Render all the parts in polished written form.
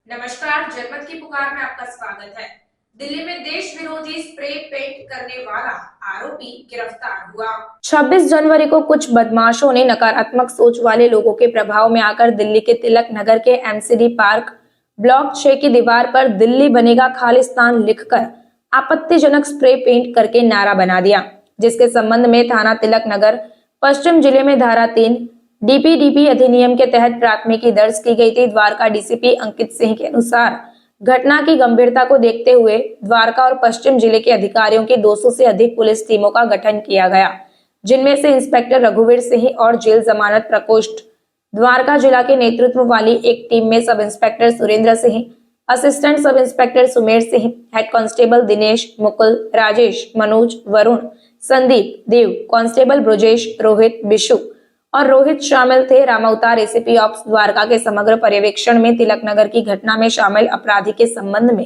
नमस्कार, जनमत की पुकार में आपका स्वागत है। दिल्ली में देश विरोधी स्प्रे पेंट करने वाला आरोपी गिरफ्तार हुआ। 26 जनवरी को कुछ बदमाशों ने नकारात्मक सोच वाले लोगों के प्रभाव में आकर दिल्ली के तिलक नगर के एमसीडी पार्क ब्लॉक 6 की दीवार पर दिल्ली बनेगा खालिस्तान लिखकर आपत्तिजनक स्प्रे पेंट करके नारा बना दिया, जिसके संबंध में थाना तिलक नगर पश्चिम जिले में धारा 3 डीपीडीपी अधिनियम के तहत प्राथमिकी दर्ज की गई थी। द्वारका डीसीपी अंकित सिंह के अनुसार घटना की गंभीरता को देखते हुए द्वारका और पश्चिम जिले के अधिकारियों की 200 से अधिक पुलिस टीमों का गठन किया गया, जिनमें से इंस्पेक्टर रघुवीर सिंह और जेल जमानत प्रकोष्ठ द्वारका जिला के नेतृत्व वाली एक टीम में sub inspector Surendra Singh, assistant sub inspector Sumer Singh, head constable Dinesh, Mukul, Rajesh, Manoj, Varun, Sandeep, Dev, constable Brajesh, Rohit, Bishu और रोहित शामिल थे। रामावतार एसीपी ऑप्स द्वारका के समग्र पर्यवेक्षण में तिलक नगर की घटना में शामिल अपराधी के संबंध में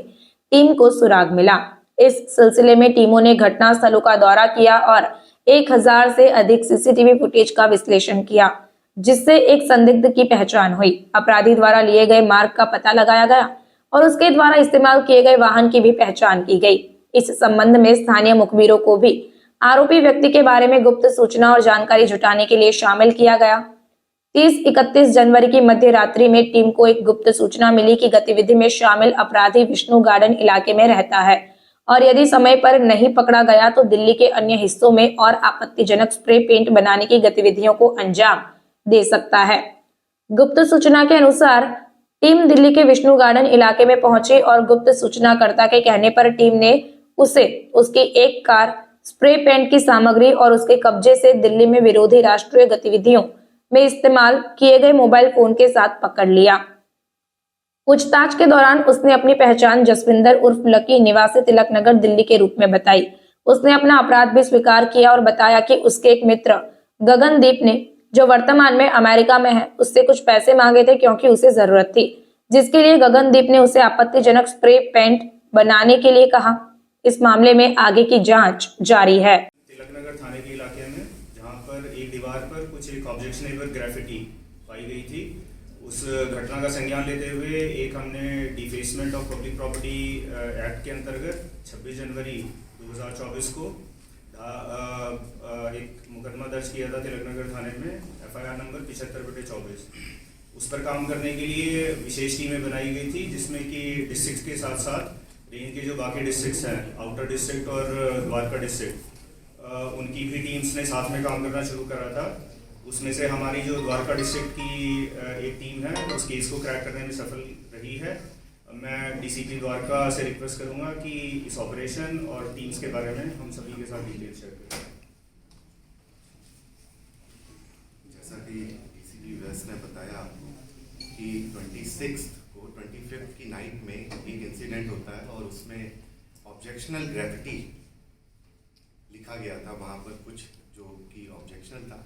टीम को सुराग मिला। इस सिलसिले में टीमों ने घटना स्थलों का दौरा किया और 1000 से अधिक सीसीटीवी फुटेज का विश्लेषण किया, जिससे एक संदिग्ध की पहचान हुई। अपराधी द्वारा लिए गए मार्ग का पता लगाया गया और उसके द्वारा इस्तेमाल किए गए वाहन की भी पहचान की गई। इस संबंध में स्थानीय मुखबिरों को भी आरोपी व्यक्ति के बारे में गुप्त सूचना और जानकारी जुटाने के लिए शामिल किया गया। 30-31 जनवरी की मध्य रात्रि में टीम को एक गुप्त सूचना मिली कि गतिविधि में शामिल अपराधी विष्णु गार्डन इलाके में रहता है और यदि समय पर नहीं पकड़ा गया तो दिल्ली के अन्य हिस्सों में और आपत्तिजनक स्प्रे पेंट बनाने की गतिविधियों को अंजाम दे सकता है। गुप्त सूचना के अनुसार टीम दिल्ली के विष्णु गार्डन इलाके में पहुंची और गुप्त सूचनाकर्ता के कहने पर टीम ने उसे उसकी एक कार, स्प्रे पेंट की सामग्री और उसके कब्जे से दिल्ली में विरोधी राष्ट्रीय गतिविधियों में इस्तेमाल किए गए मोबाइल फोन के साथ पकड़ लिया। पूछताछ के दौरान उसने अपनी पहचान जसविंदर उर्फ लकी निवासी तिलक नगर दिल्ली के रूप में बताई। उसने अपना अपराध भी स्वीकार किया और बताया कि उसके एक मित्र गगनदीप ने, जो वर्तमान में अमेरिका में है, उससे कुछ पैसे मांगे थे क्योंकि उसे जरूरत थी, जिसके लिए गगनदीप ने उसे आपत्तिजनक स्प्रे पेंट बनाने के लिए कहा। इस मामले में आगे की जांच जारी है। तिलक नगर थाने के इलाके में जहां पर एक दीवार पर कुछ एक ऑब्जेक्शनेबल ग्राफिटी पाई गई थी, उस घटना का संज्ञान लेते हुए एक हमने defacement of public property act के अंतर्गत 26 जनवरी 2024 को एक मुकदमा दर्ज किया था तिलक नगर थाने में, FIR नंबर 75/24। उस पर काम करने के लिए विशेष टीमें बनाई गई थी, जिसमें कि डिस्ट्रिक्ट के साथ साथ रेंज के जो बाकी डिस्ट्रिक्ट्स हैं, आउटर डिस्ट्रिक्ट और द्वारका डिस्ट्रिक्ट, उनकी भी टीम्स ने साथ में काम करना शुरू करा था। उसमें से हमारी जो द्वारका डिस्ट्रिक्ट की एक टीम है, उस केस को क्रैक करने में सफल रही है। मैं डीसीपी द्वारका से रिक्वेस्ट करूंगा कि इस ऑपरेशन और टीम्स के बारे में हम सभी के साथ डिटेल शेयर करें। जैसा कि डीसीपी वेस्ट ने बताया आपको कि 25 की नाइट में एक इंसिडेंट होता है और उसमें ऑब्जेक्शनल ग्रेविटी लिखा गया था। वहाँ पर कुछ जो कि ऑब्जेक्शनल था,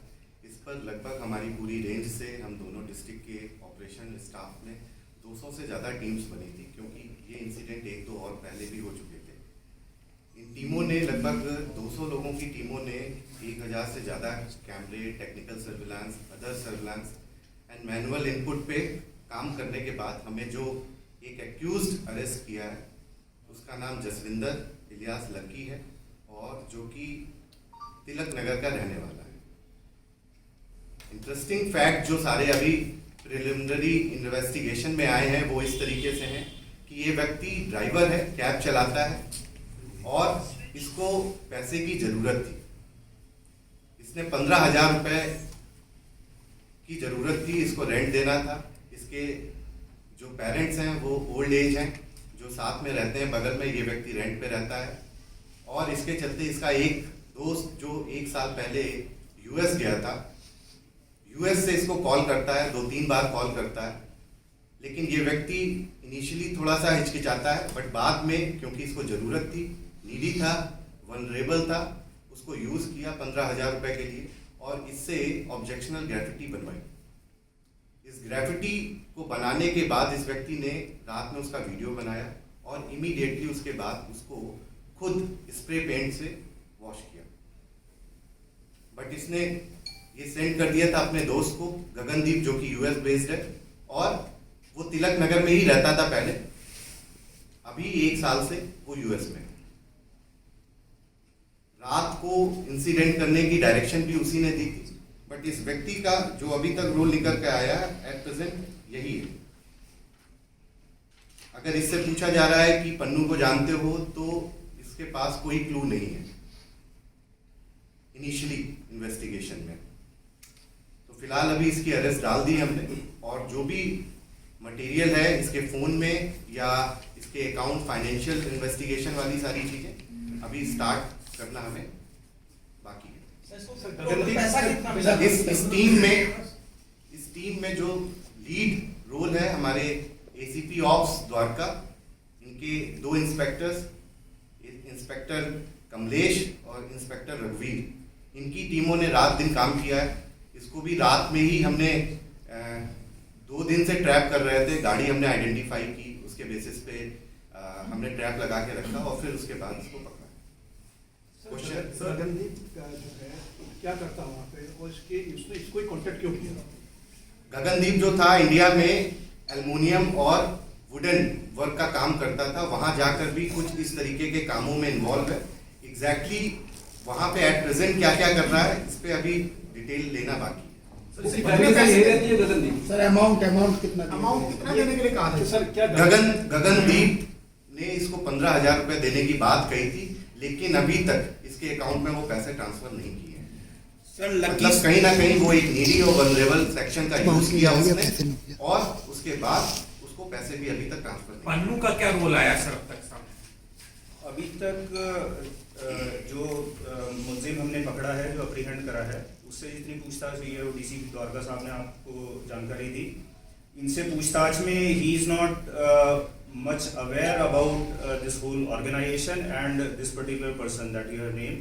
इस पर लगभग हमारी पूरी रेंज से हम दोनों डिस्ट्रिक्ट के ऑपरेशन स्टाफ में 200 से ज़्यादा टीम्स बनी थी, क्योंकि ये इंसिडेंट 1-2 और पहले भी हो चुके थे। इन टीमों ने लगभग 200 लोगों की टीमों ने 1000 से ज़्यादा कैमरे, technical surveillance, other surveillance and manual input पे काम करने के बाद हमें जो एक एक्यूज्ड अरेस्ट किया है, उसका नाम जसविंदर इलियास लकी है और जो कि तिलक नगर का रहने वाला है। इंटरेस्टिंग फैक्ट जो सारे अभी प्रिलिमिनरी इन्वेस्टिगेशन में आए हैं वो इस तरीके से हैं कि ये व्यक्ति ड्राइवर है, कैब चलाता है और इसको पैसे की जरूरत थी। इसने 15,000 रुपए की जरूरत थी, इसको रेंट देना था। इसके जो पेरेंट्स हैं वो ओल्ड एज हैं, जो साथ में रहते हैं, बगल में ये व्यक्ति रेंट पे रहता है और इसके चलते इसका एक दोस्त जो 1 साल पहले यूएस गया था, यूएस से इसको कॉल करता है, 2-3 बार कॉल करता है, लेकिन ये व्यक्ति इनिशियली थोड़ा सा हिचकिचाता है, बट बाद में क्योंकि इसको ज़रूरत थी, नीडी था, वनरेबल था, उसको यूज़ किया 15,000 रुपये के लिए और इससे ऑब्जेक्शनल ग्रेफिटी बनवाई। इस ग्रेफिटी को बनाने के बाद इस व्यक्ति ने रात में उसका वीडियो बनाया और इमीडिएटली उसके बाद उसको खुद स्प्रे पेंट से वॉश किया। बट इसने ये सेंड कर दिया था अपने दोस्त को, गगनदीप, जो कि यूएस बेस्ड है, और वो तिलक नगर में ही रहता था पहले, अभी 1 साल से वो यूएस में। रात को इंसिडेंट करने की डायरेक्शन भी उसी ने दी थी, बट इस व्यक्ति का जो अभी तक रोल निकल के आया है एट प्रेजेंट यही है। अगर इससे पूछा जा रहा है कि पन्नू को जानते हो, तो इसके पास कोई क्लू नहीं है इनिशियली इन्वेस्टिगेशन में। तो फिलहाल अभी इसकी अरेस्ट डाल दी हमने, और जो भी मटेरियल है इसके फोन में या इसके अकाउंट, फाइनेंशियल इन्वेस्टिगेशन वाली सारी चीजें अभी स्टार्ट करना हमें बाकी है। इस टीम में जो लीड रोल है हमारे एसीपी ऑप्स द्वारका, इनके 2 इंस्पेक्टर्स, इंस्पेक्टर कमलेश और इंस्पेक्टर रघुवीर, इनकी टीमों ने रात दिन काम किया है। इसको भी रात में ही हमने 2 दिन से ट्रैप कर रहे थे, गाड़ी हमने आइडेंटिफाई की, उसके बेसिस पे हमने ट्रैप लगा के रखा और फिर उसके बाद इसको पकड़ा। क्वेश्चन गगनदीप का जो है क्या करता वहाँ पे, और उसने इसको कांटेक्ट क्यों किया? गगनदीप जो था इंडिया में एल्युमिनियम और वुडन वर्क का काम करता था, वहां जाकर भी कुछ इस तरीके के कामों में इन्वॉल्व है। एग्जैक्टली वहां पे एट प्रेजेंट क्या क्या कर रहा है, इस पे अभी डिटेल लेना बाकी है। सर अमाउंट कितना देने के लिए कहा था? सर क्या गगनदीप ने इसको 15,000 रुपए देने की बात कही थी, लेकिन अभी तक इसके अकाउंट में वो पैसे ट्रांसफर नहीं किए हैं। सर मतलब कहीं ना कहीं वो एक नीडी और वल्नरेबल सेक्शन का यूज किया उसने, और उसके बाद उसको पैसे भी अभी तक ट्रांसफर नहीं। पन्नू का क्या रोल आया सर अब तक सामने? अभी तक जो मुलजिम हमने पकड़ा है, जो अप्रीहेंड करा है, उससे जितनी पूछताछ हुई है वो डीसीपी द्वारका साहब ने आपको जानकारी दी। इनसे पूछताछ में he is not much aware about this whole organisation and this particular person that you have named.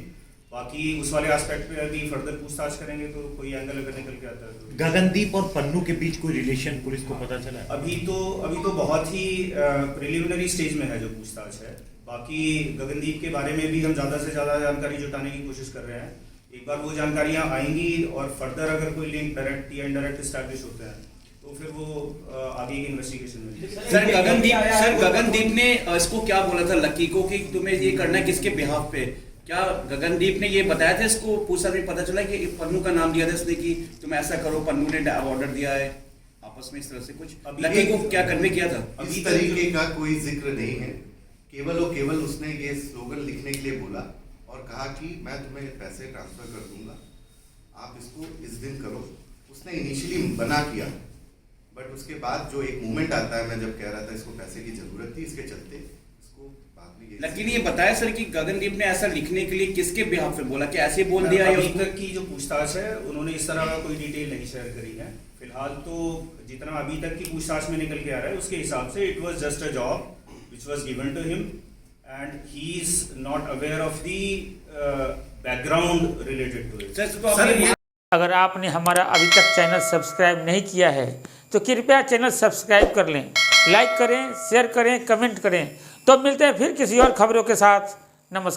बाकी उस वाले एस्पेक्ट पे अभी फर्दर पूछताछ करेंगे तो कोई एंगल अगर निकल के आता है तो। गगनदीप और पन्नू के बीच कोई रिलेशन पुलिस को पता चला है? अभी तो बहुत ही प्रिलिमिनरी स्टेज में है जो पूछताछ है। बाकी गगनदीप के बारे में भी हम ज़्यादा से ज़्यादा जानकारी जुटाने की कोशिश कर रहे हैं। एक बार वो जानकारियाँ आएंगी और फर्दर अगर कोई लिंक डायरेक्ट या इनडायरेक्ट इस्टेब्लिश होते हैं तो फिर वो आगे की इन्वेस्टिगेशन में। सर गगनदीप ने इसको क्या बोला था लकी को कि तुम्हें ये करना है, किसके बिहाफ पे? क्या गगनदीप ने ये बताया था इसको? पूछताछ में पता चला कि पन्नू का नाम लिया था इसने कि तुम ऐसा करो, पन्नू ने ऑर्डर दिया है, आपस में इस तरह से कुछ लकी को क्या कन्वे किया था? इस तरीके का कोई जिक्र नहीं है। केवल और केवल उसने ये स्लोगन लिखने के लिए बोला और कहा कि मैं तुम्हें पैसे ट्रांसफर कर दूंगा, आप इसको इस दिन करो। उसने इनिशियली मना किया, बट उसके बाद जो एक मोमेंट आता है, मैं जब कह रहा था इसको पैसे की जरूरत थी, इसके चलते इसको बाद में लकी ने ये बताया सर कि गगनदीप ने ऐसा लिखने के लिए किसके बिहाफ पे बोला, कि ऐसे बोल दिया? अभी तक की जो पूछताछ है उन्होंने इस तरह का कोई डिटेल नहीं शेयर करी है। फिलहाल तो जितना अभी तक की पूछताछ में निकल के आ रहा है उसके हिसाब से it was just a job which was given to him and he is not aware of the background related to it. Sir अगर आपने हमारा अभी तक चैनल सब्सक्राइब नहीं किया है तो कृपया चैनल सब्सक्राइब कर लें, लाइक करें, शेयर करें, कमेंट करें। तो मिलते हैं फिर किसी और खबरों के साथ। नमस्कार।